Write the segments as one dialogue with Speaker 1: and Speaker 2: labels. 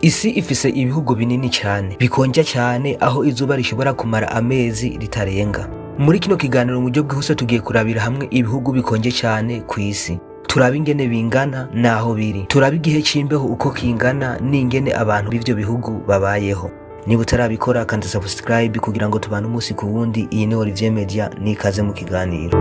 Speaker 1: Isi ifise ibihugu binini cyane bikonja cyane aho izuba rishobora kumara amezi ritarenga. Muri kino kiganiro mu buryo bwihuse tugiye kurabira hamwe ibihugu bikonje cyane ku isi. Turaba ingene bingana naho biri. Turaba igihe c'imbeho uko kingana n'ingene abantu b'ivyo bihugu babayeho. Niba utarabikora kandi subscribe kugira ngo tubane umunsi ku wundi. Iyi ni Olivier Media, nikaze mu kiganiro.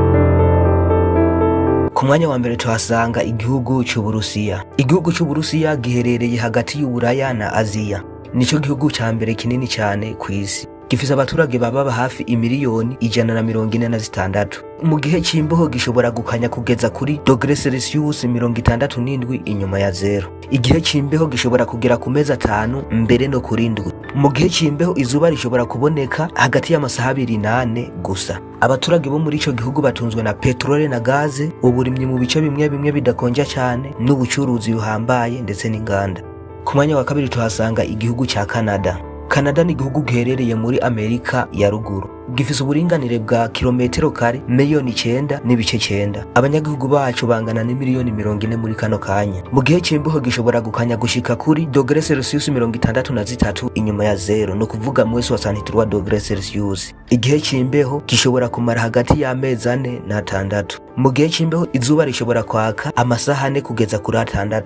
Speaker 1: Ku mwanya wa mbere tuhasanga igihugu c'Uburusiya. Igihugu c'Uburusiya giherereye hagati y'Uburaya na Aziya. Nico gihugu ca mbere kinini cyane ku isi. Gifise abaturage baba hafi imiliyoni 146. Mu gihe c'imbeho gishobora gukanya kugeza kuri °C -67 inyuma ya zero. Igihe c'imbeho gishobora kugera ku mezi 5 mbere no kuri 7. Mu gihe c'imbeho izuba rishobora kuboneka hagati y'amasaha 2 n'4 gusa. Abaturage bo muri ico gihugu batunzwe na petrole na gaze, uburimyi mu bice bimwe bimwe bidakonja cyane, n'ubucuruzi buhambaye ndetse n'inganda. Ku mwanya wa kabiri tuhasanga igihugu ca Canada. Canada ni igihugu giherereye muri Amerika ya ruguru. Gifise uburinganire bwa kilometero kare miliyoni 9.9. Abanyagihugu bacu bangana ni miliyoni 40 muri kano kanya. Mu gihe c'imbeho gishobora gukanya gushika kuri °C -63 inyuma ya zero, no kuvuga mwezi wa 63°C. Igihe c'imbeho gishobora kumara hagati y'amezi 4 na 6. Mu gihe c'imbeho izuba rishobora kwaka amasaha 4 kugeza kuri 6.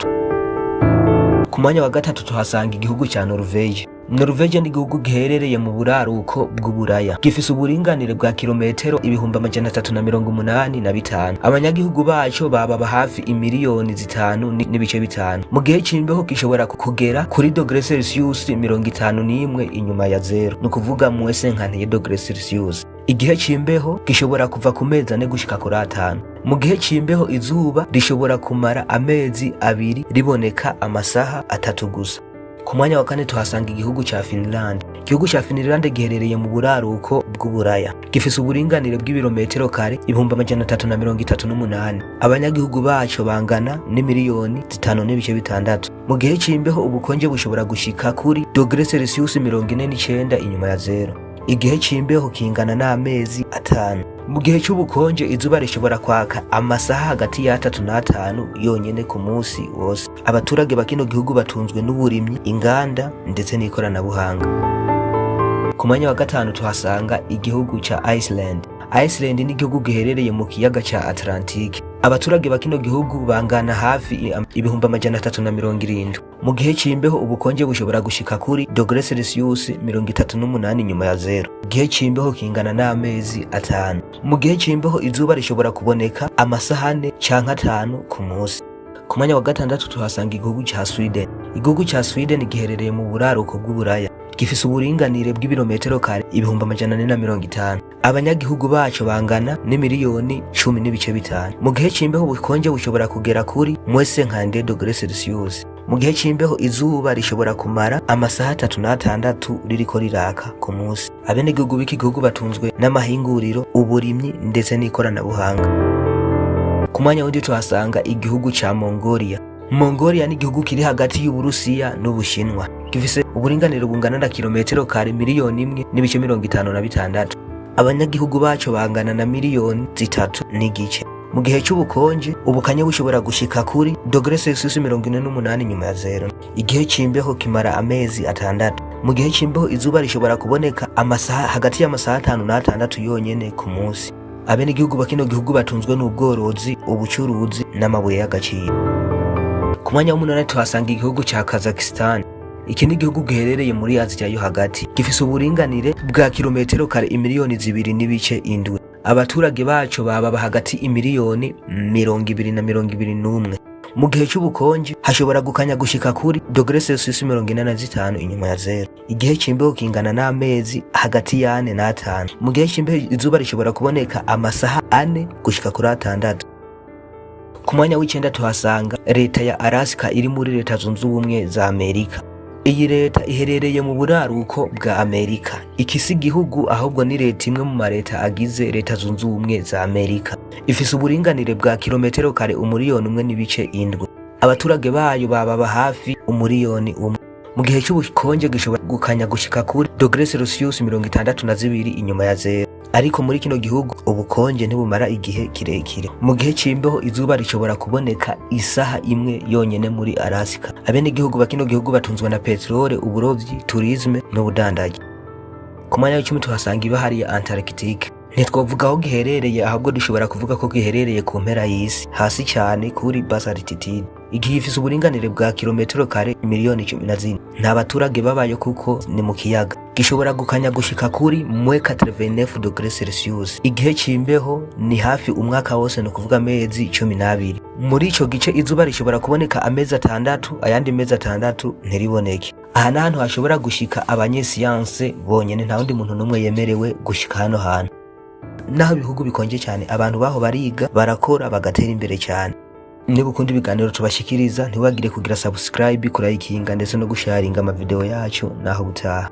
Speaker 1: Ku mwanya wa gatatu tuhasanga igihugu ca Norvege. Norvege ni igihugu giherereye mu buraruko bw'Uburaya. Gifise uburinganire bwa kilometero 385. Abanyagihugu bacu baba hafi imiliyoni 5.5. Mu gihe c'imbeho gishobora kugera kuri °C -51 inyuma ya zero, no kuvuga mwese nkanteye °C. Igihe c'imbeho gishobora kuva ku mezi 4 gushika kuri 5. Mu gihe c'imbeho izuba rishobora kumara amezi 2 riboneka amasaha 3 gusa. Ku mwanya wa kane tuhasanga igihugu ca Finland. Igihugu ca Finland giherereye mu buraruko bw'Uburaya. Gifise uburinganire bw'ibirometero kare 338. Abanyagihugu bacu bangana ni miliyoni 5.6. Mu gihe c'imbeho ubukonje bushobora gushika kuri °C -49 inyuma ya zero. Igihe c'imbeho kingana n'amezi 5. Mu gihe c'ubukonje izuba rishobora kwaka amasaha hagati ya 3 na 5 yonyene ku munsi wose. Abaturage bakino gihugu batunzwe n'uburimyi, inganda ndetse n'ikoranabuhanga. Ku mwanya wa gatanu tuhasanga igihugu ca Iceland. Iceland ni igihugu giherereye mu kiyaga ca Atlantique. Abaturage bakino gihugu bangana hafi 370. Mu gihe c'imbeho ubukonje bushobora gushika kuri °C -38 inyuma ya zero. Igihe c'imbeho kingana n'amezi 5. Mu gihe c'imbeho izuba rishobora kuboneka amasaha 4 canke 5 ku munsi. Ku mwanya wa gatandatu tuhasanga igihugu ca Sweden. Igihugu ca Sweden giherereye mu buraruko bw'Uburaya. Gifise uburinganire bw'ibirometero kare 450. Abanyagihugu bacu bangana ni miliyoni 10.5. Mu gihe c'imbeho ubukonje bushobora kugera kuri mwese nkande °C. Mu gihe c'imbeho izuba rishobora kumara amasaha 3 na 6 ririko riraka ku munsi. Abenegihugu b'iki gihugu batunzwe n'amahinguriro, uburimyi ndetse n'ikoranabuhanga. Ku mwanya wundi tuhasanga igihugu ca Mongolia. Mongolia ni igihugu kiri hagati y'Uburusiya n'Ubushinwa. Gifise uburinganire bungana na kilometero kare miliyoni 1.56. Abanyagihugu bacu bangana na miliyoni 3.5. Mu gihe c'ubukonje ubukanye bushobora gushika kuri °C -48 inyuma ya zero. Igihe c'imbeho kimara amezi 6. Mu gihe c'imbeho izuba rishobora kuboneka amasaha hagati y'amasaha 5 na 6 yonyene ku munsi. Abenegihugu bakino gihugu batunzwe n'ubworozi, ubucuruzi n'amabuye y'agaciro. Ku mwanya w'umunani tuhasanga igihugu ca Kazakhstan. Iki ni igihugu giherereye muri Aziya yo hagati. Gifise uburinganire bwa kilometero kare imiliyoni 2.7. Abaturage bacu baba hagati imiliyoni 200 na 221. Mu gihe c'ubukonje hashobora gukanya gushika kuri °C -45 inyuma ya zero. Igihe c'imbeho kingana n'amezi hagati ya 4 na 5. Mu gihe c'imbeho izuba rishobora kuboneka amasaha 4 gushika kuri 6. Ku mwanya w'icenda tuhasanga leta ya Alaska iri muri Leta Zunze Ubumwe za Amerika. Iyi leta iherereye mu buraruko bwa Amerika. Iki si igihugu ahubwo ni leta imwe mu mareta agize Leta Zunze Ubumwe za Amerika. Ifise uburinganire bwa kilometero kare 1.7. Abaturage bayo baba hafi 1,000,000. Mu gihe c'ubukonje gishobora gukanya gushika kuri °C -62 inyuma ya zero. ariko muri kino gihugu ubukonje ntibumara igihe kirekire. Mu gihe c'imbeho izuba rishobora kuboneka isaha imwe yonyene muri Alaska. Abenegihugu ba kino gihugu batunzwe na peterole, uburovyi, tourisme n'ubudandaji. Ku mwanya w'icumi tuhasanga ibahari ya Antarctique. Ntitwovuga aho giherereye, ahubwo dushobora kuvuga ko giherereye ku mpera y'isi, hasi cyane kuri base altitude. Gifise uburinganire bwa kilometero kare miliyoni 14. Nta baturage babayo kuko ni mu kiyaga. Gishobora gukanya gushika kuri -29°C. Igihe c'imbeho ni hafi umwaka wose, no kuvuga amezi 12. Muri ico gice izuba rishobora kuboneka amezi 6, ayandi mezi 6 ntiriboneke. Aha nahantu hashobora gushika abanyesiyanse bonyene, nta wundi muntu numwe yemerewe gushika hano hantu. Naho ibihugu bikonje cyane, abantu baho bariga, barakora, bagatera imbere cyane. Niba ukunda ibiganiro tubashikiriza, ntiwagire kugira subscribe, kurayikinga ndetse no gusharinga amavideo yacu. Naho gutaha.